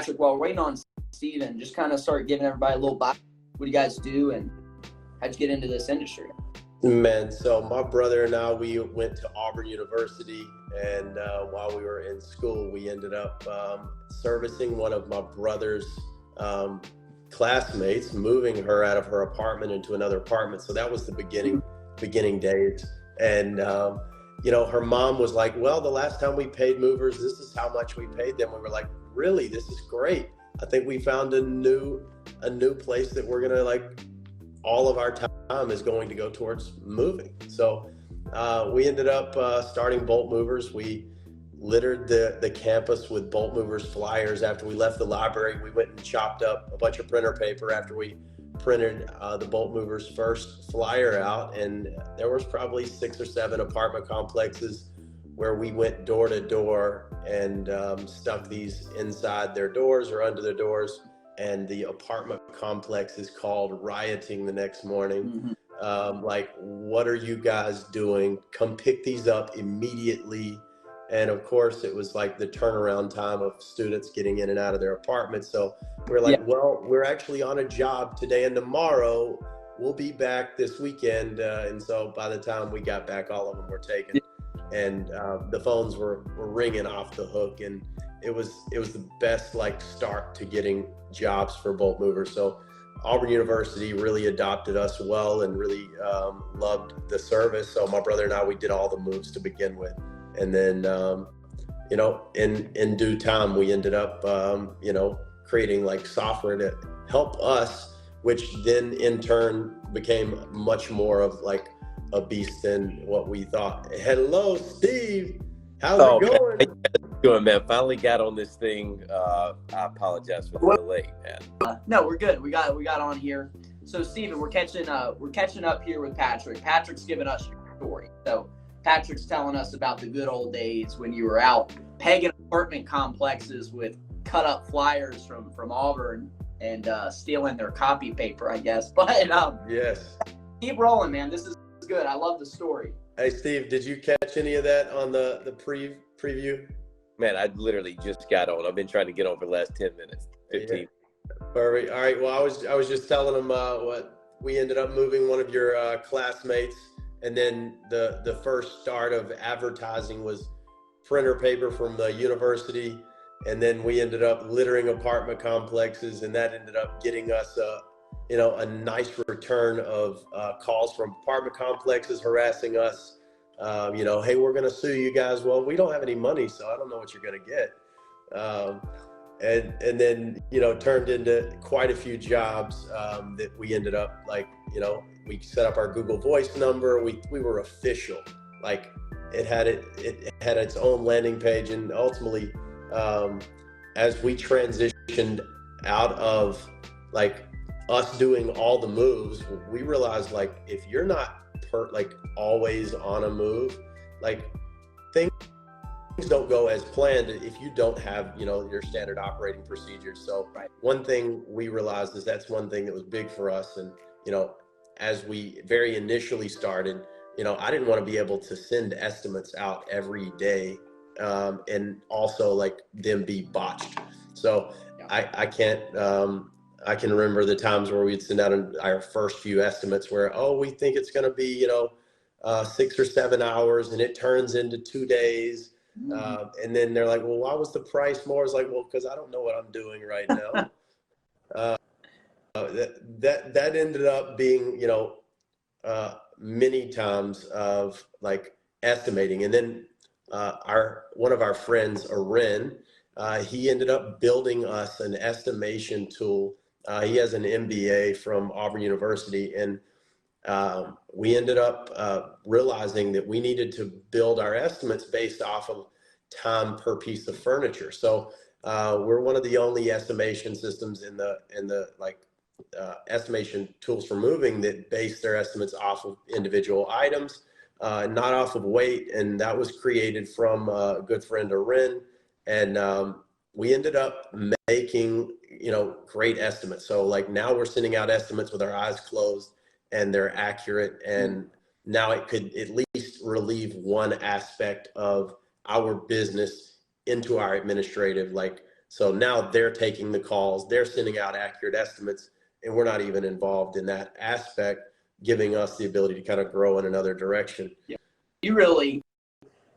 Patrick, while we're waiting on Steven, just kind of start giving everybody a little bio. What do you guys do and how'd you get into this industry? Man, so my brother and I, we went to Auburn University, and while we were in school, we ended up servicing one of my brother's classmates, moving her out of her apartment into another apartment. So that was the beginning days. And, her mom was like, well, the last time we paid movers, this is how much we paid them. We were like, really, this is great. I think we found a new place that we're going to like, all of our time is going to go towards moving. So we ended up starting Bolt Movers. We littered the campus with Bolt Movers flyers. After we left the library, we went and chopped up a bunch of printer paper after we printed the Bolt Movers first flyer out. And there was probably 6 or 7 apartment complexes where we went door to door and stuck these inside their doors or under their doors. And the apartment complex is called rioting the next morning. Like, what are you guys doing? Come pick these up immediately. And of course, it was like the turnaround time of students getting in and out of their apartments. So we're like, well, we're actually on a job today and tomorrow. We'll be back this weekend. And so by the time we got back, all of them were taken. And the phones were ringing off the hook. And it was the best like start to getting jobs for Bolt Movers. So Auburn University really adopted us well and really loved the service. So my brother and I, we did all the moves to begin with. And then, in due time, we ended up, creating like software to help us, which then in turn became much more of like a beast than what we thought. Hello, Steve. How's it going? Man. Good, man. Finally got on this thing. I apologize for the delay, man. No, we're good. We got on here. So, Steven, we're catching up here with Patrick. Patrick's giving us your story. So, Patrick's telling us about the good old days when you were out pegging apartment complexes with cut up flyers from Auburn and stealing their copy paper, I guess. But yes, keep rolling, man. This is good. I love the story. Hey, Steve, did you catch any of that on the preview? Man, I literally just got on. I've been trying to get on for the last 10 minutes, 15. Yeah. Perfect. All right. Well, I was just telling them what we ended up moving one of your classmates, and then the first start of advertising was printer paper from the university, and then we ended up littering apartment complexes, and that ended up getting us a nice return of calls from apartment complexes harassing us. Hey, we're going to sue you guys. Well, we don't have any money, so I don't know what you're going to get. And then, turned into quite a few jobs that we ended up we set up our Google Voice number. We were official. Like it had its own landing page. And ultimately, as we transitioned out of like us doing all the moves, we realized like if you're not always on a move, like things don't go as planned if you don't have your standard operating procedures. So one thing we realized is that's one thing that was big for us. And as we very initially started, I didn't want to be able to send estimates out every day and also like them be botched. So I can't I can remember the times where we'd send out our first few estimates where, we think it's going to be, 6 or 7 hours, and it turns into 2 days. And then they're like, well, why was the price more? It's like, well, because I don't know what I'm doing right now. That ended up being, many times of like estimating. And then one of our friends, Aren, he ended up building us an estimation tool. He has an MBA from Auburn University, and we ended up realizing that we needed to build our estimates based off of time per piece of furniture. So we're one of the only estimation systems in the estimation tools for moving that base their estimates off of individual items, not off of weight. And that was created from a good friend, Aren. And we ended up making, great estimates. So like now we're sending out estimates with our eyes closed and they're accurate. And now it could at least relieve one aspect of our business into our administrative So now they're taking the calls, they're sending out accurate estimates, and we're not even involved in that aspect, giving us the ability to kind of grow in another direction. Yeah. You really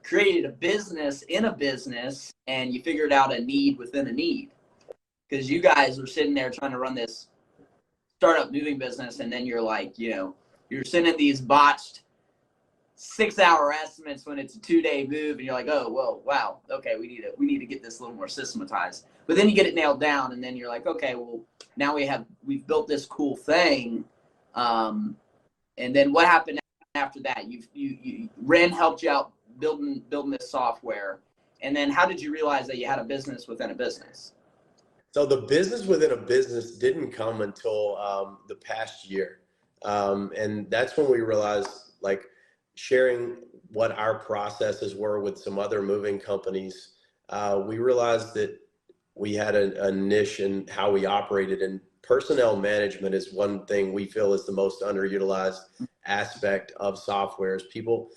created a business in a business, and you figured out a need within a need, because you guys are sitting there trying to run this startup moving business, and then you're like, you're sending these botched 6-hour estimates when it's a 2-day move, and you're like, oh, well, wow, okay, we need to get this a little more systematized. But then you get it nailed down, and then you're like, okay, well, now we've built this cool thing, and then what happened after that? Ren helped you out building this software, and then how did you realize that you had a business within a business? So the business within a business didn't come until the past year, and that's when we realized, like, sharing what our processes were with some other moving companies, we realized that we had a niche in how we operated, and personnel management is one thing we feel is the most underutilized aspect of softwares. People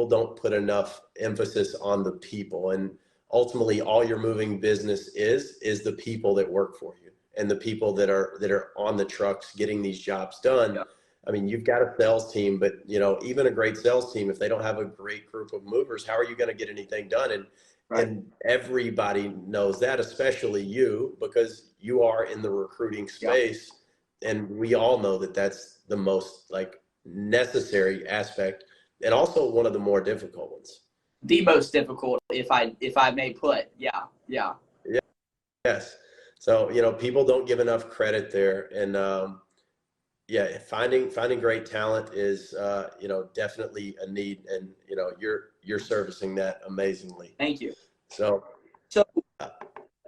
don't put enough emphasis on the people, and ultimately all your moving business is the people that work for you and the people that are on the trucks getting these jobs done. Yeah. I mean, you've got a sales team, but even a great sales team, if they don't have a great group of movers, how are you going to get anything done? And right. And everybody knows that, especially you, because you are in the recruiting space. Yeah. And we all know that that's the most necessary aspect, and also one of the more difficult ones. The most difficult, if I may put. Yeah. Yes. So people don't give enough credit there, and finding great talent is definitely a need, and you're servicing that amazingly. Thank you. So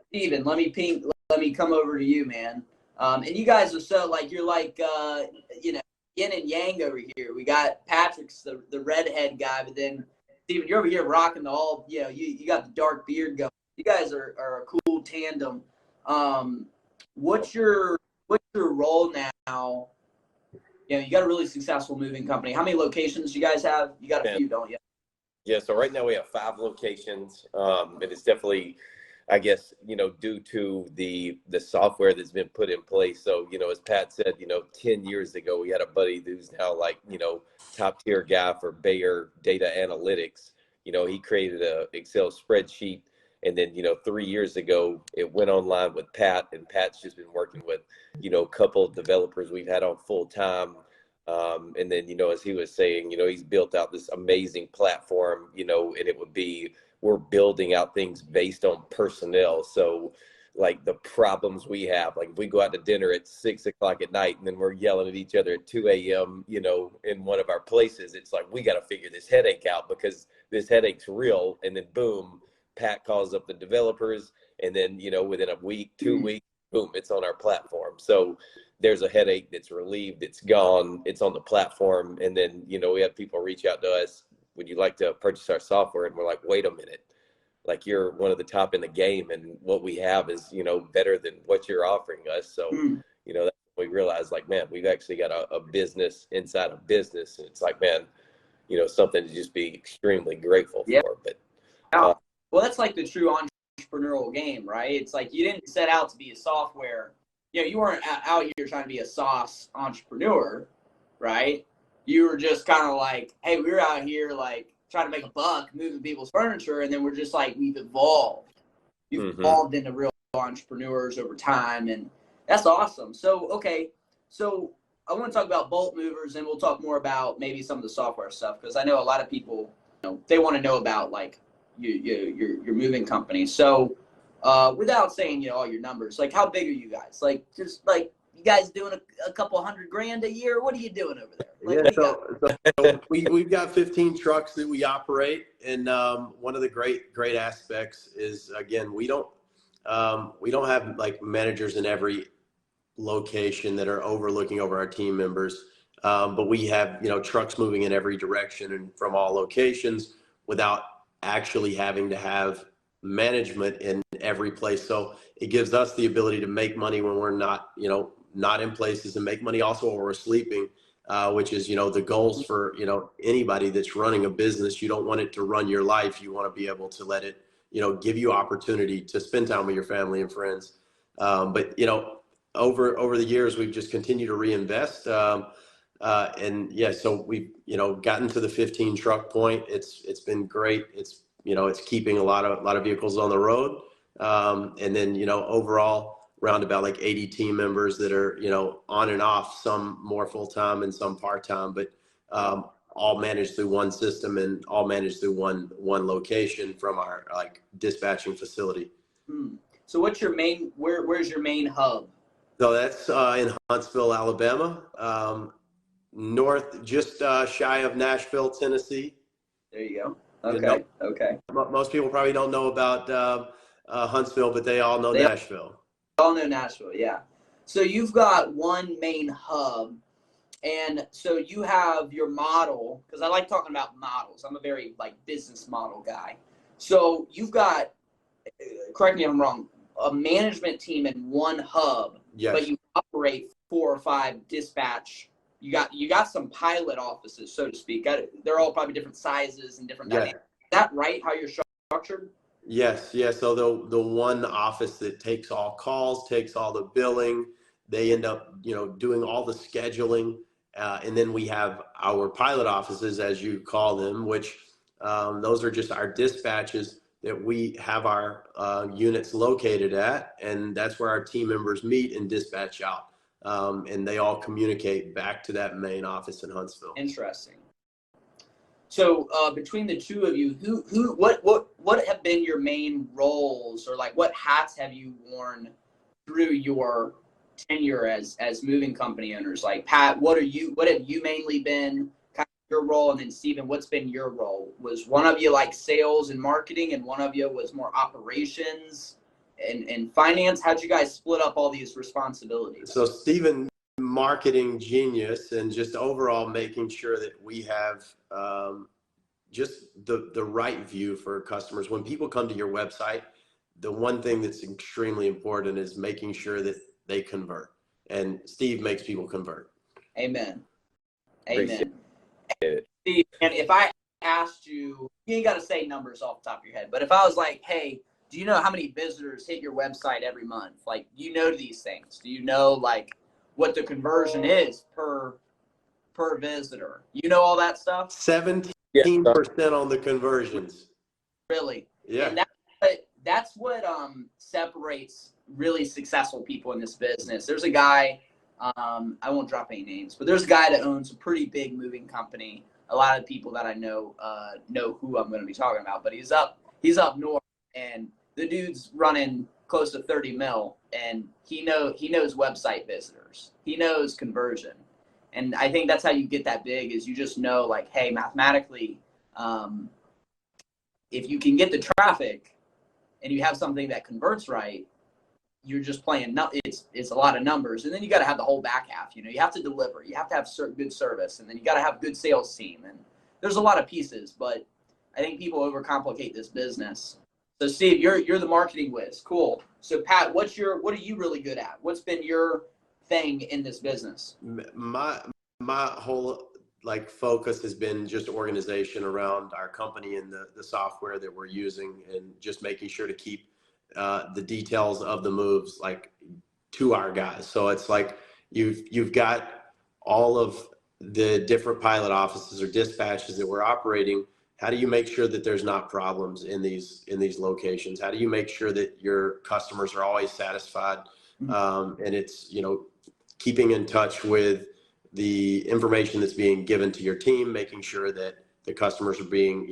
Steven, let me come over to you, man. And you guys are so you're yin and yang over here. We got Patrick's the redhead guy, but then Steven, you're over here rocking you got the dark beard going. You guys are a cool tandem. What's your role now? You got a really successful moving company. How many locations do you guys have? You got a few, don't you? Yeah, so right now we have 5 locations. And it's definitely, I guess, due to the software that's been put in place. So, as Pat said, 10 years ago, we had a buddy who's now top tier guy for Bayer data analytics. He created a Excel spreadsheet. And then, 3 years ago, it went online with Pat, and Pat's just been working with, a couple of developers we've had on full time. And then, as he was saying, he's built out this amazing platform, and we're building out things based on personnel. So the problems we have, if we go out to dinner at 6 o'clock at night and then we're yelling at each other at 2 a.m., in one of our places, it's we got to figure this headache out because this headache's real. And then boom, Pat calls up the developers, and then, within a week, 2 weeks, boom, it's on our platform. So there's a headache that's relieved, it's gone, it's on the platform. And then, we have people reach out to us, would you like to purchase our software? And we're like, wait a minute, you're one of the top in the game, and what we have is, better than what you're offering us. So, that's when we realized, man, we've actually got a business inside a business. And it's man, something to just be extremely grateful for. But well, that's the true entrepreneurial game, right? It's you didn't set out to be a software. You weren't out here trying to be a sauce entrepreneur, right? You were just kind of hey, we're out here trying to make a buck, moving people's furniture, and then we're just we've evolved. You've evolved into real entrepreneurs over time, and that's awesome. So, okay, so I want to talk about Bolt movers, and we'll talk more about maybe some of the software stuff, because I know a lot of people, they want to know about your moving company. So without saying all your numbers, how big are you guys? You guys doing a couple $100,000 a year? What are you doing over there? So we've got 15 trucks that we operate, and one of the great aspects is, again, we don't have managers in every location that are looking over our team members, but we have trucks moving in every direction and from all locations without actually having to have management in every place. So it gives us the ability to make money when we're not in places, and make money also when we're sleeping, which is, the goals for, anybody that's running a business. You don't want it to run your life. You want to be able to let it, give you opportunity to spend time with your family and friends. But over the years, we've just continued to reinvest. And yeah, so we've, gotten to the 15 truck point. It's been great. It's keeping a lot of vehicles on the road. And then, overall around about like 80 team members that are, on and off, some more full-time and some part-time, but, all managed through one system and all managed through one location from our like dispatching facility. So what's your where's your main hub? So that's in Huntsville, Alabama, north, just shy of Nashville, Tennessee. There you go. Okay. Okay. Most people probably don't know about Huntsville, but they all know Nashville. All know Nashville, yeah. So you've got one main hub, and so you have your model, because I like talking about models. I'm a very business model guy. So you've got, correct me if I'm wrong, a management team in one hub, yes, but you operate 4 or 5 dispatch. You got some pilot offices, so to speak. They're all probably different sizes and different dynamics. Is that right, how you're structured? Yes. So the one office that takes all calls, takes all the billing, they end up, doing all the scheduling. And then we have our pilot offices, as you call them, which those are just our dispatches that we have our units located at. And that's where our team members meet and dispatch out. And they all communicate back to that main office in Huntsville. Interesting. So between the two of you, what have been your main roles, or what hats have you worn through your tenure as moving company owners? Pat, what have you mainly been kind of your role, and then Stephen, what's been your role? Was one of you sales and marketing, and one of you was more operations and finance? How'd you guys split up all these responsibilities? So Stephen, marketing genius, and just overall making sure that we have just the right view for customers. When people come to your website, the one thing that's extremely important is making sure that they convert. And Steve makes people convert. Amen. Steve, and if I asked you ain't got to say numbers off the top of your head, but if I was like, hey, do you know how many visitors hit your website every month? Do you know these things? Do you know what the conversion is per visitor? You know all that stuff? 17% on the conversions. Really? Yeah. And that's what separates really successful people in this business. There's a guy, I won't drop any names, but there's a guy that owns a pretty big moving company. A lot of people that I know who I'm going to be talking about, but he's up north, and the dude's running close to 30 mil, and he knows website visitors. He knows conversion. And I think that's how you get that big, is you just know hey, mathematically, if you can get the traffic and you have something that converts right, you're just playing. It's a lot of numbers, and then you got to have the whole back half. You have to deliver. You have to have good service, and then you got to have a good sales team. And there's a lot of pieces, but I think people overcomplicate this business. So Steve, you're the marketing whiz. Cool. So Pat, what are you really good at? What's been your thing in this business? My whole focus has been just organization around our company and the software that we're using, and just making sure to keep the details of the moves to our guys. So it's you've got all of the different pilot offices or dispatches that we're operating. How do you make sure that there's not problems in these locations? How do you make sure that your customers are always satisfied? And it's keeping in touch with the information that's being given to your team, making sure that the customers are being,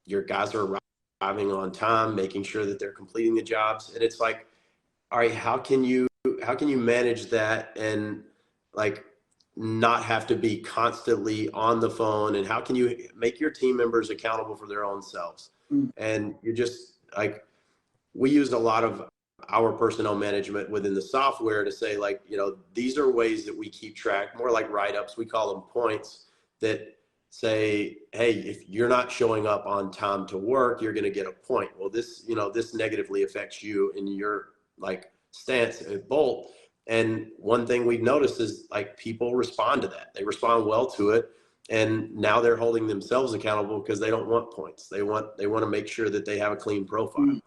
your guys are arriving on time, making sure that they're completing the jobs. And it's all right, how can you manage that and not have to be constantly on the phone? And how can you make your team members accountable for their own selves? And you just we used a lot of our personnel management within the software to say these are ways that we keep track, more like write-ups. We call them points that say, hey, if you're not showing up on time to work, you're going to get a point. Well, this negatively affects you in your stance at Bolt. And one thing we've noticed is people respond to that. They respond well to it. And now they're holding themselves accountable because they don't want points. They want to make sure that they have a clean profile.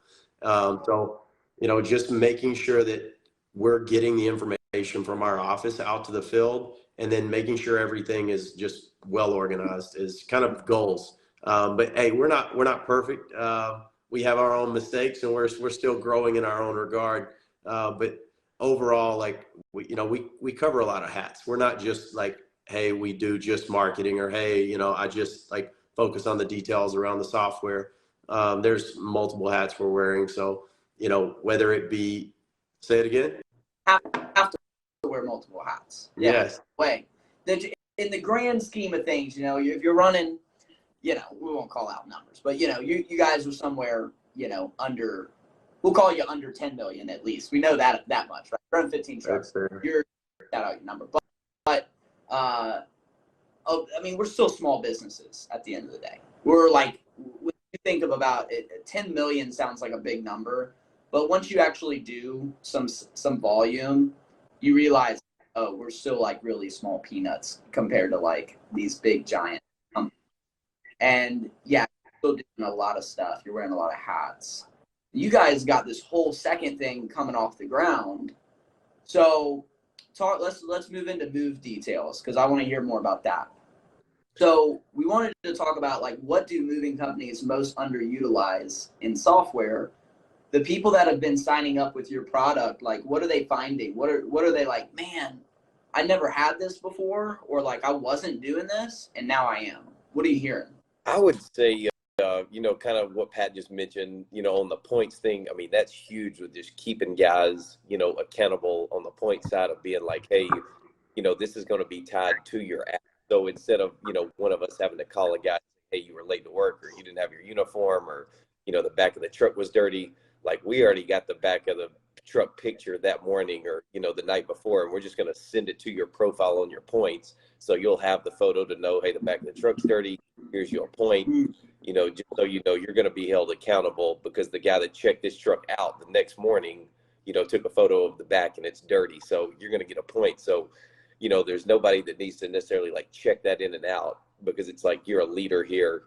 So, just making sure that we're getting the information from our office out to the field, and then making sure everything is just well organized is kind of goals. But hey, we're not perfect. We have our own mistakes, and we're still growing in our own regard. But overall, like we cover a lot of hats. We're not just like, hey, we do just marketing, or hey, I just like focus on the details around the software. There's multiple hats we're wearing. So, whether it be, say it again. Have to wear multiple hats. Yeah. Yes. Way. In the grand scheme of things, if you're running, we won't call out numbers, but you guys are somewhere, under, we'll call you under 10 million at least. We know that much, right? Run 15 trucks. You're that out your number, but we're still small businesses at the end of the day. We're like, when you think of about it, 10 million sounds like a big number, but once you actually do some volume, you realize, oh, we're still like really small peanuts compared to like these big giant companies. And yeah, you're still doing a lot of stuff. You're wearing a lot of hats. You guys got this whole second thing coming off the ground. So let's move into move details, because I want to hear more about that. So we wanted to talk about, like, what do moving companies most underutilize in software? The people that have been signing up with your product, like, what are they finding? What are they like, man, I never had this before, or like I wasn't doing this and now I am? What are you hearing? I would say, kind of what Pat just mentioned, on the points thing. I mean, that's huge with just keeping guys, accountable on the point side of being like, hey, this is going to be tied to your app. So instead of, one of us having to call a guy, hey, you were late to work, or you didn't have your uniform, or, the back of the truck was dirty. Like, we already got the back of the truck picture that morning, or, the night before, and we're just going to send it to your profile on your points. So you'll have the photo to know, hey, the back of the truck's dirty. Here's your point, just so you're going to be held accountable, because the guy that checked this truck out the next morning, took a photo of the back and it's dirty. So you're going to get a point. So, there's nobody that needs to necessarily like check that in and out, because it's like, you're a leader here.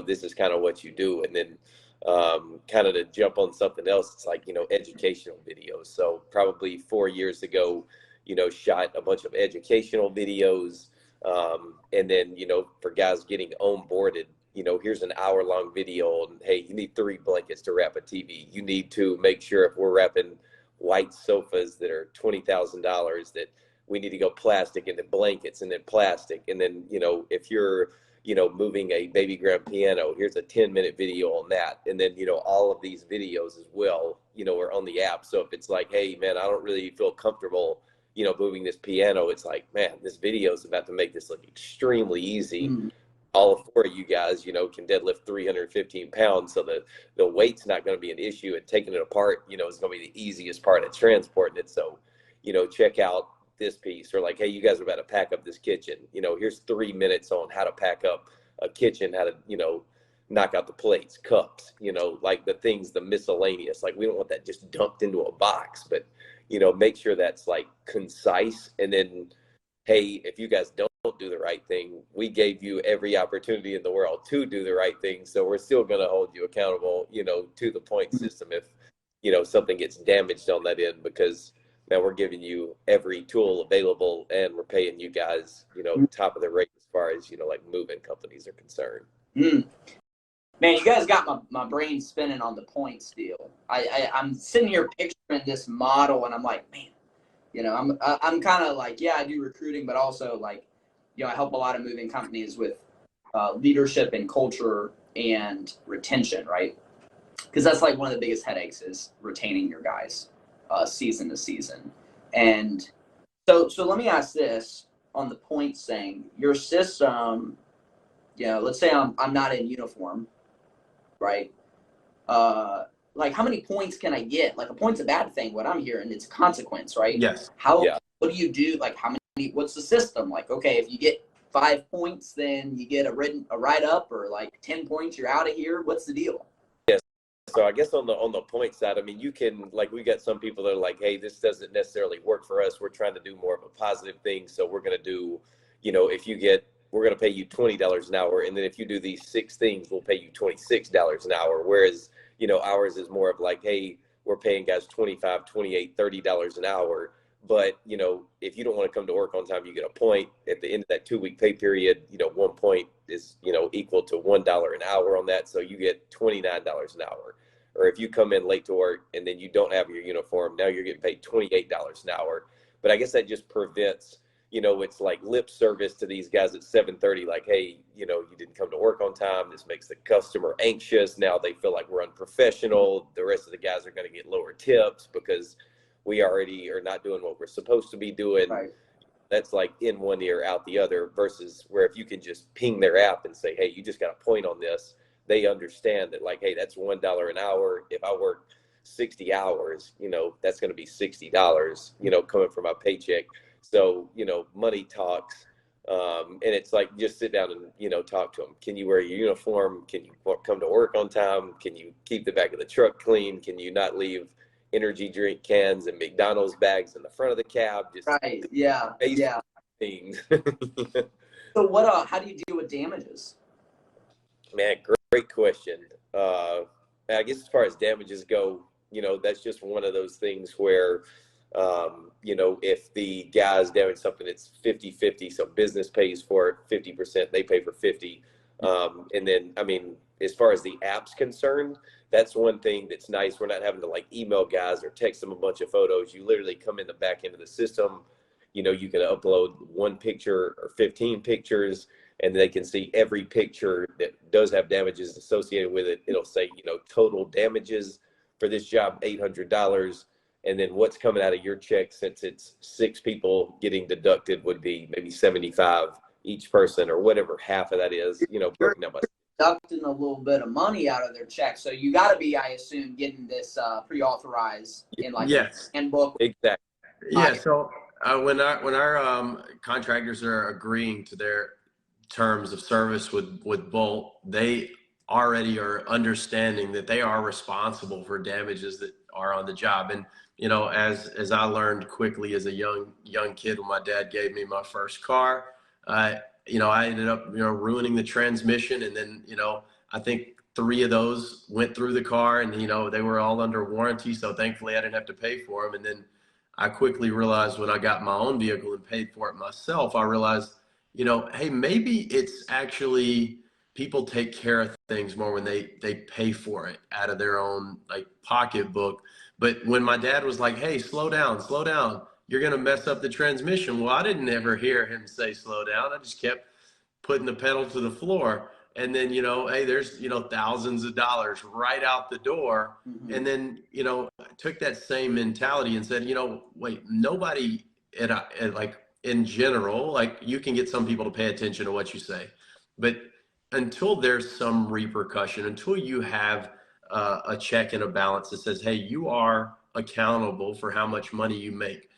This is kind of what you do. And then kind of to jump on something else, it's like, educational videos. So probably 4 years ago, shot a bunch of educational videos. And then, for guys getting onboarded, here's an hour-long video, and hey, you need 3 blankets to wrap a TV. You need to make sure, if we're wrapping white sofas that are $20,000, that we need to go plastic, and then blankets, and then plastic. And then, if you're, moving a baby grand piano, here's a 10-minute video on that. And then, all of these videos as well, are on the app. So if it's like, hey, man, I don't really feel comfortable, moving this piano, it's like, man, this video is about to make this look extremely easy. All 4 of you guys, can deadlift 315 pounds. So the weight's not going to be an issue, and taking it apart, is going to be the easiest part of transporting it. So, check out this piece. Or like, hey, you guys are about to pack up this kitchen. Here's 3 minutes on how to pack up a kitchen, how to, knock out the plates, cups, like the things, the miscellaneous. Like, we don't want that just dumped into a box, but, make sure that's like concise. And then, hey, if you guys don't do the right thing, we gave you every opportunity in the world to do the right thing. So we're still going to hold you accountable, to the point system if, something gets damaged on that end, because now we're giving you every tool available, and we're paying you guys, top of the rate as far as, like moving companies are concerned. Man, you guys got my brain spinning on the points deal. I'm sitting here picturing this model, and I'm like, man, I'm kind of like, yeah, I do recruiting, but also like, I help a lot of moving companies with leadership and culture and retention, right? Because that's like one of the biggest headaches is retaining your guys season to season. And so let me ask this on the points thing. Your system, let's say I'm not in uniform, right? Like, how many points can I get? Like, a point's a bad thing. What I'm hearing, it's a consequence, right? Yes. What do you do? Like, how many? What's the system? Like, okay, if you get 5 points, then you get a write-up, or like 10 points, you're out of here. What's the deal? Yes. So I guess on the point side, I mean, you can, like, we got some people that are like, hey, this doesn't necessarily work for us. We're trying to do more of a positive thing. So we're going to do, if you get we're going to pay you $20 an hour. And then if you do these 6 things, we'll pay you $26 an hour. Whereas, you know, ours is more of like, hey, we're paying guys $25, $28, $30 an hour. But, you know, if you don't want to come to work on time, you get a point. At the end of that 2-week pay period, you know, 1 point is, you know, equal to $1 an hour on that. So you get $29 an hour. Or if you come in late to work and then you don't have your uniform, now you're getting paid $28 an hour. But I guess that just prevents, you know, it's like lip service to these guys at 7:30, like, hey, you know, you didn't come to work on time. This makes the customer anxious. Now they feel like we're unprofessional. The rest of the guys are going to get lower tips because we already are not doing what we're supposed to be doing. Right. That's like in one ear, out the other, versus where if you can just ping their app and say, hey, you just got a point on this, they understand that, like, hey, that's $1 an hour. If I work 60 hours, you know, that's going to be $60, you know, coming from my paycheck. So, you know, money talks. And it's like, just sit down and, you know, talk to them. Can you wear your uniform? Can you come to work on time? Can you keep the back of the truck clean? Can you not leave energy drink cans and McDonald's bags in the front of the cab? Just Right. Yeah. Yeah. things. So what, how do you deal with damages? Man, great question. I guess as far as damages go, you know, that's just one of those things where, you know, if the guys damage something, it's 50-50. So business pays for it 50%, they pay for 50. And then, I mean, as far as the app's concerned, that's one thing that's nice. We're not having to like email guys or text them a bunch of photos. You literally come in the back end of the system. You know, you can upload 1 picture or 15 pictures, and they can see every picture that does have damages associated with it. It'll say, you know, total damages for this job, $800. And then what's coming out of your check, since it's 6 people getting deducted, would be maybe 75 each person, or whatever half of that is, you know, broken down by. Deducting a little bit of money out of their check. So you got to be, I assume, getting this pre-authorized in like a handbook. Exactly. Yeah. So when our contractors are agreeing to their terms of service with Bolt, they already are understanding that they are responsible for damages that are on the job. And, you know, as I learned quickly as a young kid, when my dad gave me my first car, you know, I ended up, you know, ruining the transmission. And then, you know, I think 3 of those went through the car, and, you know, they were all under warranty. So thankfully I didn't have to pay for them. And then I quickly realized when I got my own vehicle and paid for it myself, I realized, you know, hey, maybe it's actually people take care of things more when they pay for it out of their own like pocketbook. But when my dad was like, hey, slow down, you're going to mess up the transmission. Well, I didn't ever hear him say slow down. I just kept putting the pedal to the floor. And then, you know, hey, there's, you know, thousands of dollars right out the door. Mm-hmm. And then, you know, I took that same mentality and said, you know, wait, nobody at like in general, like you can get some people to pay attention to what you say, but until there's some repercussion, until you have a check and a balance that says, hey, you are accountable for how much money you make.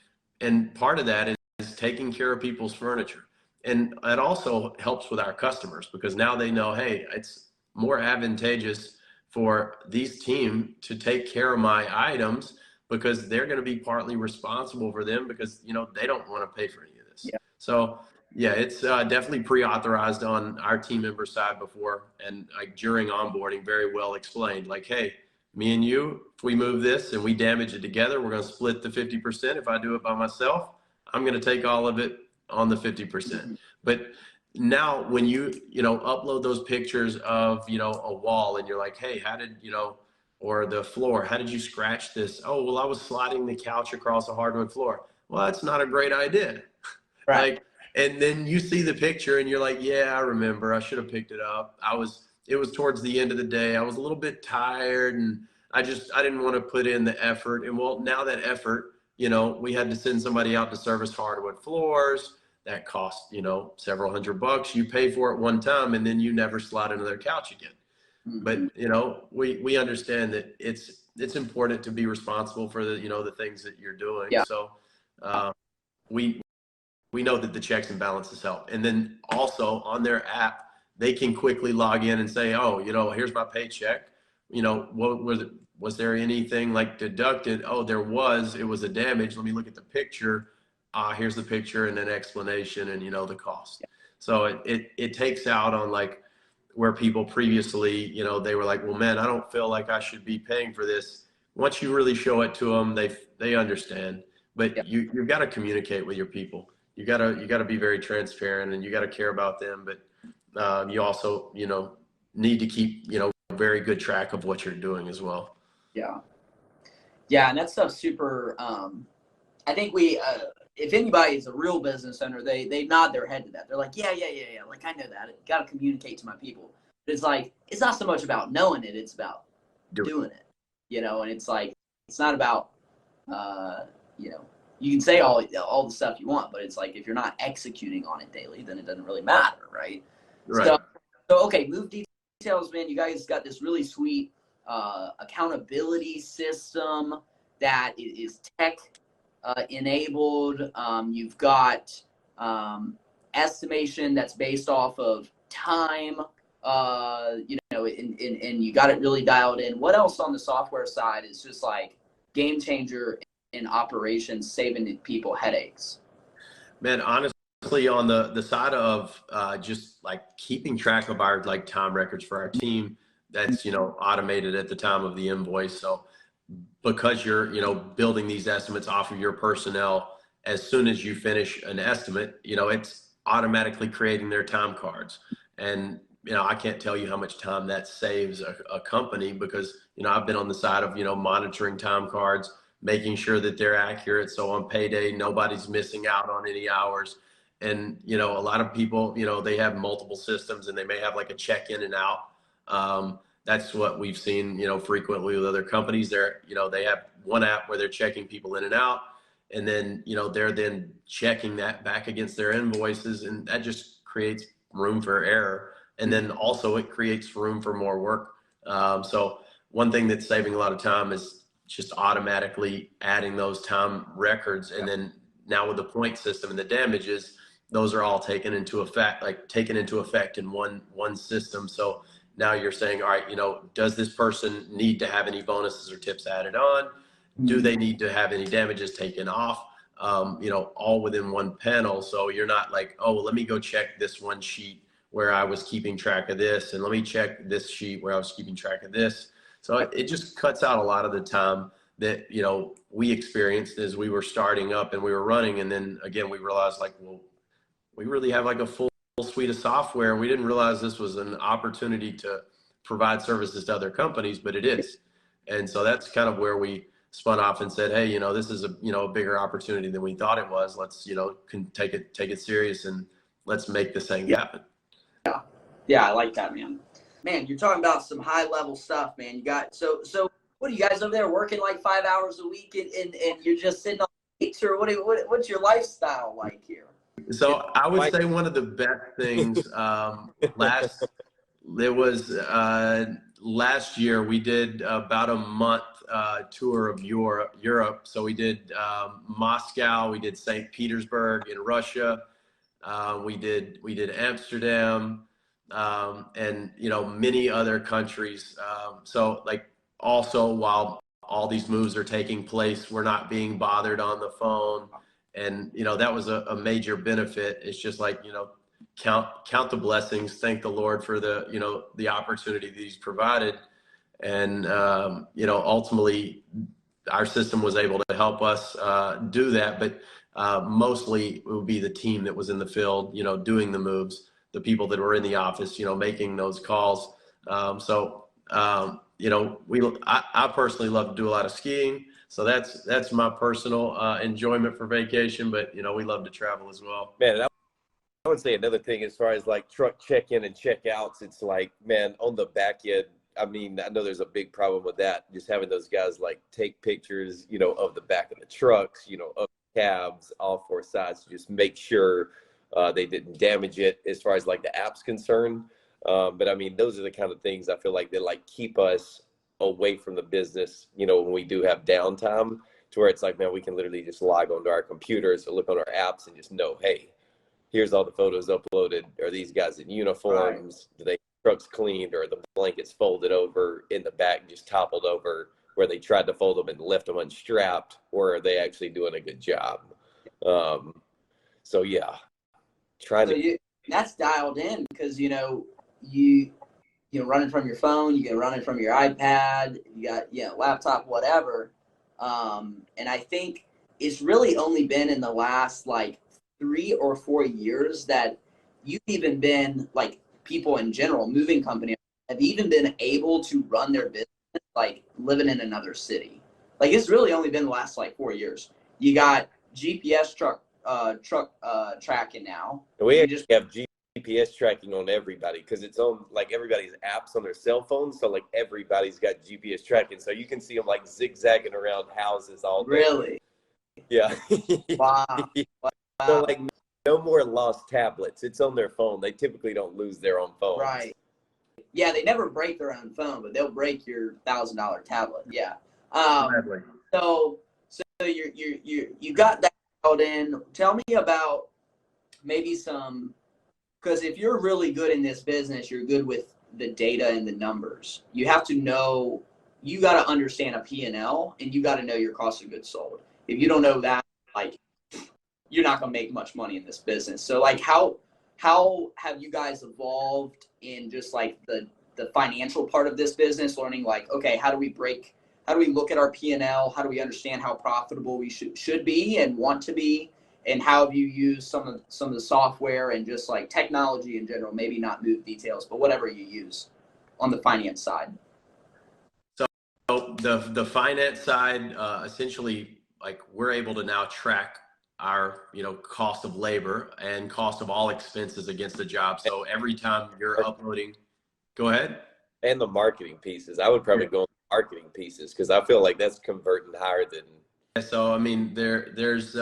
And part of that is taking care of people's furniture. And it also helps with our customers, because now they know, hey, it's more advantageous for these team to take care of my items, because they're going to be partly responsible for them, because, you know, they don't want to pay for any of this. Yeah. So yeah, it's definitely pre-authorized on our team member side before, and like during onboarding, very well explained, like, hey, me and you, if we move this and we damage it together, we're going to split the 50%. If I do it by myself, I'm going to take all of it on the 50%. Mm-hmm. But now when you know, upload those pictures of, you know, a wall, and you're like, hey, how did, you know, or the floor, how did you scratch this? Oh, well, I was sliding the couch across a hardwood floor. Well, that's not a great idea. Right. Like, and then you see the picture and you're like, yeah, I remember, I should have picked it up. It was towards the end of the day. I was a little bit tired, and I didn't want to put in the effort. And well, now that effort, you know, we had to send somebody out to service hardwood floors. That cost, you know, several $100. You pay for it one time, and then you never slide into their couch again. Mm-hmm. But, you know, we understand that it's important to be responsible for the, you know, the things that you're doing. Yeah. So we know that the checks and balances help. And then also on their app, they can quickly log in and say, oh, you know, here's my paycheck. You know, what was there anything like deducted? Oh, it was a damage. Let me look at the picture. Here's the picture and an explanation and, you know, the cost. Yeah. So it takes out on like where people previously, you know, they were like, well, man, I don't feel like I should be paying for this. Once you really show it to them, they understand. Yeah. But you've got to communicate with your people. You gotta be very transparent, and you got to care about them. But you also, you know, need to keep, you know, very good track of what you're doing as well. Yeah. Yeah, and that stuff's super. I think we, if anybody's a real business owner, they nod their head to that. They're like, yeah. Like, I know that. Got to communicate to my people. But it's like, it's not so much about knowing it. It's about doing it, you know? And it's like, it's not about, you know, you can say all the stuff you want, but it's like, if you're not executing on it daily, then it doesn't really matter. Right. Right. So okay. Move details, man. You guys got this really sweet, accountability system that is tech enabled. You've got estimation that's based off of time, you know, and you got it really dialed in. What else on the software side is just like game changer in operations, saving people headaches? Man, honestly, on the side of just like keeping track of our like time records for our team, that's, you know, automated at the time of the invoice. So because you're, you know, building these estimates off of your personnel, as soon as you finish an estimate, you know, it's automatically creating their time cards. And, you know, I can't tell you how much time that saves a company, because, you know, I've been on the side of, you know, monitoring time cards, making sure that they're accurate. So on payday, nobody's missing out on any hours. And, you know, a lot of people, you know, they have multiple systems and they may have like a check in and out. That's what we've seen, you know, frequently with other companies. They're, you know, they have one app where they're checking people in and out, and then, you know, they're then checking that back against their invoices, and that just creates room for error. And then also it creates room for more work. So one thing that's saving a lot of time is just automatically adding those time records. And then now with the point system and the damages, those are all taken into effect in one system. So now you're saying, all right, you know, does this person need to have any bonuses or tips added on? Do they need to have any damages taken off? You know, all within one panel. So you're not like, oh, well, let me go check this one sheet where I was keeping track of this, and let me check this sheet where I was keeping track of this. So it just cuts out a lot of the time that, you know, we experienced as we were starting up and we were running. And then again, we realized like, well, we really have like a full suite of software. We didn't realize this was an opportunity to provide services to other companies, but it is. And so that's kind of where we spun off and said, hey, you know, this is a, you know, a bigger opportunity than we thought it was. Let's, you know, take it serious, and let's make this thing happen. Yeah, I like that, man. Man, you're talking about some high level stuff, man. You got so what are you guys over there working like 5 hours a week, and you're just sitting on the beach, or what's your lifestyle like here? So I would say one of the best things last year we did about a month tour of Europe. So we did Moscow, we did St. Petersburg in Russia, we did Amsterdam, and, you know, many other countries. So like, also while all these moves are taking place, we're not being bothered on the phone. And, you know, that was a major benefit. It's just like, you know, count the blessings, thank the Lord for the, you know, the opportunity that he's provided. And, you know, ultimately our system was able to help us do that. But mostly it would be the team that was in the field, you know, doing the moves, the people that were in the office, you know, making those calls. You know, I personally love to do a lot of skiing. So that's my personal enjoyment for vacation. But, you know, we love to travel as well. Man, I would say another thing as far as like truck check-in and check-outs, it's like, man, on the back end, I mean, I know there's a big problem with that. Just having those guys like take pictures, you know, of the back of the trucks, you know, of the cabs, all four sides, to just make sure they didn't damage it as far as like the app's concerned. But I mean, those are the kind of things I feel like they like keep us away from the business, you know, when we do have downtime, to where it's like, man, we can literally just log onto our computers or look on our apps and just know, hey, here's all the photos uploaded. Are these guys in uniforms? Right. Do they trucks cleaned, or the blankets folded over in the back, just toppled over where they tried to fold them and left them unstrapped, or are they actually doing a good job? So yeah, that's dialed in because, you running from your phone, you can run it from your iPad, you got, laptop, whatever. And I think it's really only been in the last like 3 or 4 years that you've even been like people in general, moving companies have even been able to run their business like living in another city. Like it's really only been the last like 4 years. You got GPS truck tracking now. We You actually have GPS tracking on everybody because it's on like everybody's apps on their cell phones. So like everybody's got GPS tracking. So you can see them like zigzagging around houses all day. Really? Yeah. Wow. So like no more lost tablets. It's on their phone. They typically don't lose their own phone. Right. Yeah, they never break their own phone, but they'll break your $1,000 tablet. Yeah. So you got that out in. Tell me about maybe some, because if you're really good in this business, you're good with the data and the numbers. You have to know, you got to understand a P&L, and you got to know your cost of goods sold. If you don't know that, like, you're not going to make much money in this business. So like how have you guys evolved in just like the financial part of this business, learning like, okay, how do we look at our P&L? How do we understand how profitable we should be and want to be? And how have you used some of the software and just like technology in general, maybe not Move Details, but whatever you use on the finance side? So the finance side, essentially, like we're able to now track our cost of labor and cost of all expenses against the job. So every time you're uploading, go ahead. And the marketing pieces. I would probably go on the marketing pieces because I feel like that's converting higher than. So I mean, there's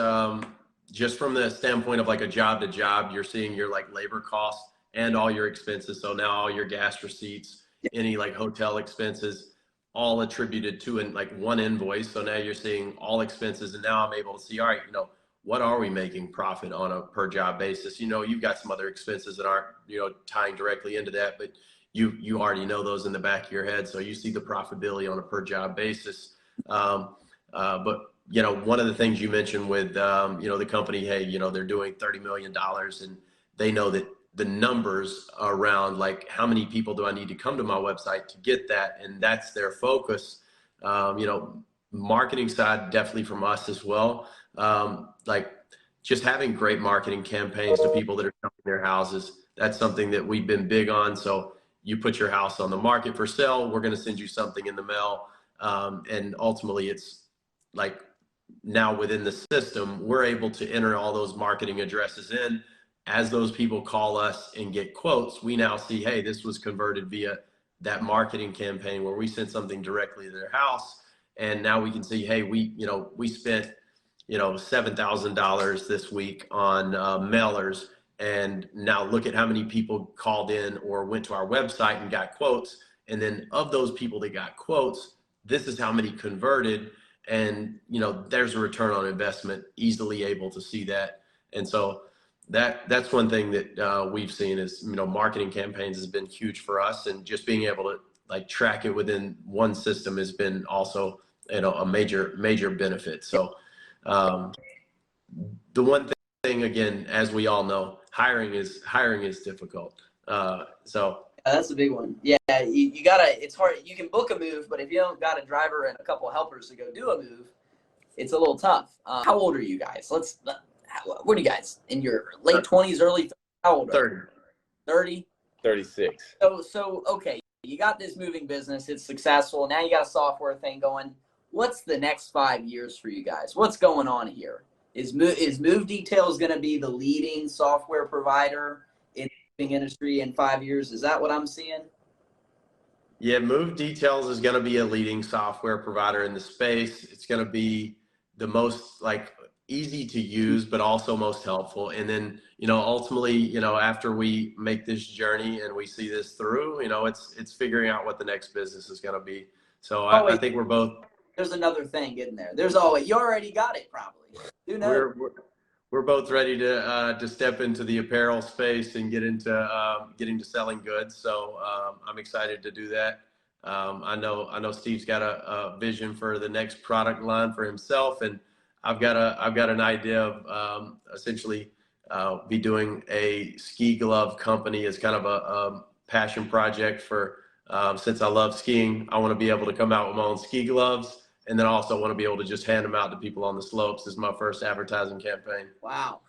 just from the standpoint of like a job to job, you're seeing your like labor costs and all your expenses. So now all your gas receipts, any like hotel expenses, all attributed to like one invoice. So now you're seeing all expenses, and now I'm able to see, all right, what are we making profit on a per job basis? You've got some other expenses that aren't, tying directly into that, but you already know those in the back of your head. So you see the profitability on a per job basis. But one of the things you mentioned with, the company, hey, they're doing $30 million, and they know that the numbers around like how many people do I need to come to my website to get that, and that's their focus. Marketing side definitely from us as well. Like just having great marketing campaigns to people that are selling their houses. That's something that we've been big on. So you put your house on the market for sale, we're going to send you something in the mail. And ultimately it's like now within the system, we're able to enter all those marketing addresses in. As those people call us and get quotes, we now see, hey, this was converted via that marketing campaign where we sent something directly to their house. And now we can see, hey, we spent, $7,000 this week on mailers. And now look at how many people called in or went to our website and got quotes. And then of those people that got quotes, this is how many converted. And, there's a return on investment, easily able to see that. And so that's one thing that we've seen is, marketing campaigns has been huge for us, and just being able to like track it within one system has been also, a major benefit. So the one thing, again, as we all know, hiring is difficult. So that's a big one. Yeah, you gotta. It's hard. You can book a move, but if you don't got a driver and a couple of helpers to go do a move, it's a little tough. How old are you guys? What are you guys in your late 20s, early 30s? How old are you? 30? 36. So okay, you got this moving business. It's successful. Now you got a software thing going. What's the next 5 years for you guys? What's going on here? Is Move Details going to be the leading software provider in the moving industry in 5 years? Is that what I'm seeing? Yeah, Move Details is going to be a leading software provider in the space. It's going to be the most like easy to use, but also most helpful. And then, ultimately, after we make this journey and we see this through, it's figuring out what the next business is going to be. So I think we're both. There's another thing in there. There's always, you already got it probably. Who knows? We're both ready to step into the apparel space and get into selling goods. So I'm excited to do that. I know Steve's got a vision for the next product line for himself, and I've got an idea of essentially be doing a ski glove company as kind of a passion project for, since I love skiing, I want to be able to come out with my own ski gloves. And then also want to be able to just hand them out to people on the slopes. This is my first advertising campaign. Wow.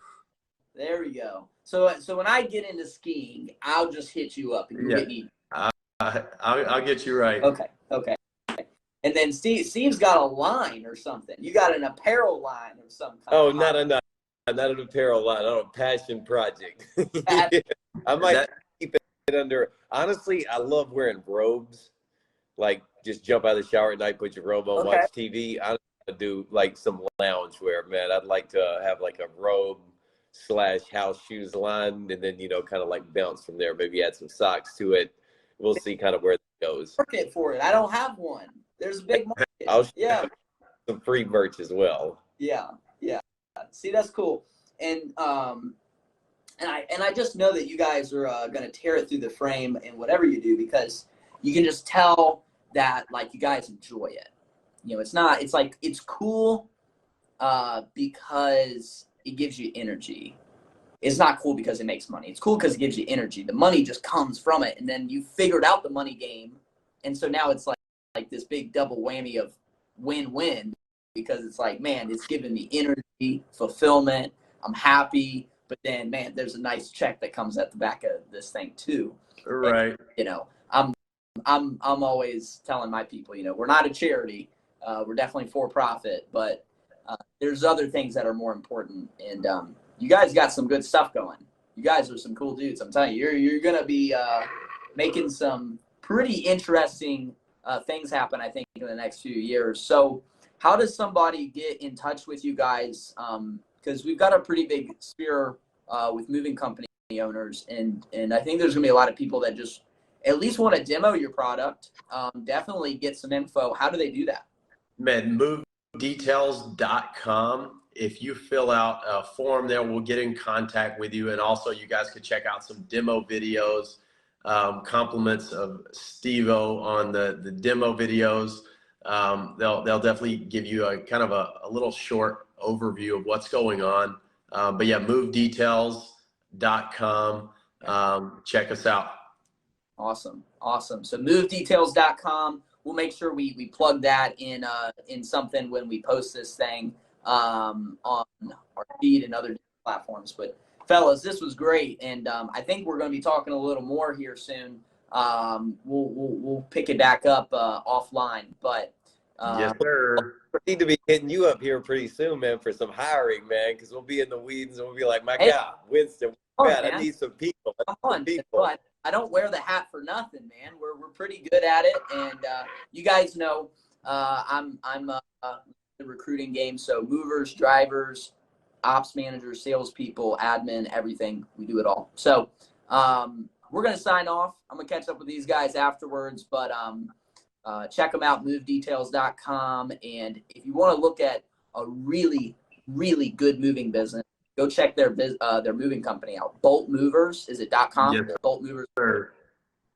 There we go. So when I get into skiing, I'll just hit you up and you get me. I'll get you right. Okay. And then Steve's got a line or something. You got an apparel line or some kind. Oh, not an apparel line. A passion project. I might keep it under. Honestly, I love wearing robes. Like, just jump out of the shower at night, put your robe on, watch TV. I want to do like some lounge wear, man. I'd like to have like a robe / house shoes line, and then kind of like bounce from there. Maybe add some socks to it. We'll see kind of where it goes. Market for it. I don't have one. There's a big market. I'll some free merch as well. Yeah. See, that's cool. And I just know that you guys are going to tear it through the frame in whatever you do, because you can just tell that like you guys enjoy it. It's cool because it gives you energy. It's not cool because it makes money. It's cool because it gives you energy. The money just comes from it, and then you figured out the money game, and so now it's like this big double whammy of win-win, because it's like, man, it's giving me energy, fulfillment. I'm happy, but then, man, there's a nice check that comes at the back of this thing too. Right. And, I'm always telling my people, we're not a charity. We're definitely for profit, but there's other things that are more important. And you guys got some good stuff going. You guys are some cool dudes. I'm telling you, you're going to be making some pretty interesting things happen, I think, in the next few years. So how does somebody get in touch with you guys? Because we've got a pretty big sphere with moving company owners, and I think there's going to be a lot of people that just at least want to demo your product. Definitely get some info. How do they do that? Man, MoveDetails.com. If you fill out a form there, we'll get in contact with you. And also you guys could check out some demo videos, compliments of Steve-O on the demo videos. They'll definitely give you a kind of a little short overview of what's going on. But yeah, MoveDetails.com. Check us out. Awesome. So MoveDetails.com. We'll make sure we plug that in something when we post this thing on our feed and other platforms. But fellas, this was great, and I think we're going to be talking a little more here soon. We'll pick it back up offline, but yes, sir. We need to be hitting you up here pretty soon, man, for some hiring, man, because we'll be in the weeds and we'll be like, my God, Winston, I need some people. I don't wear the hat for nothing, man. We're pretty good at it, and you guys know I'm the recruiting game. So movers, drivers, ops managers, salespeople, admin, everything. We do it all. So we're gonna sign off. I'm gonna catch up with these guys afterwards, but check them out, MoveDetails.com. And if you want to look at a really, really good moving business, go check their moving company out. Bolt Movers, is it .com? Yes, Bolt Movers. Sir.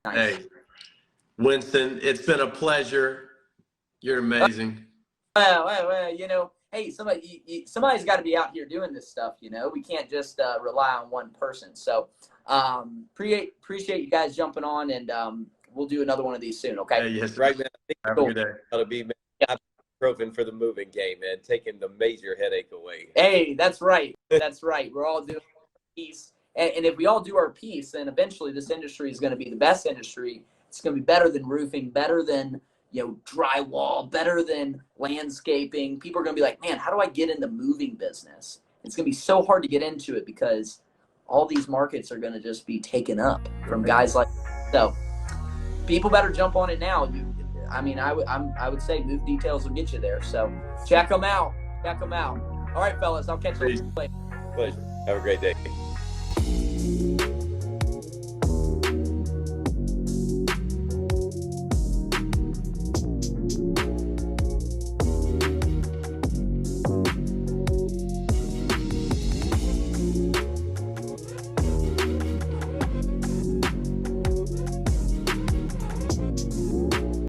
Nice. Hey, Winston, it's been a pleasure. You're amazing. Well, hey, somebody's got to be out here doing this stuff. We can't just rely on one person. So appreciate you guys jumping on, and we'll do another one of these soon. Okay. Hey, yes, right, man. Have a good day. That'll be ibuprofen for the moving game, man, taking the major headache away. Hey, that's right. We're all doing our piece, and if we all do our piece, then eventually this industry is going to be the best industry. It's going to be better than roofing, better than drywall, better than landscaping. People are going to be like, man, how do I get in the moving business? It's going to be so hard to get into it because all these markets are going to just be taken up from guys like so. People better jump on it now. I would say Move Details will get you there. So check them out. All right, fellas, I'll catch you later. Pleasure. Have a great day.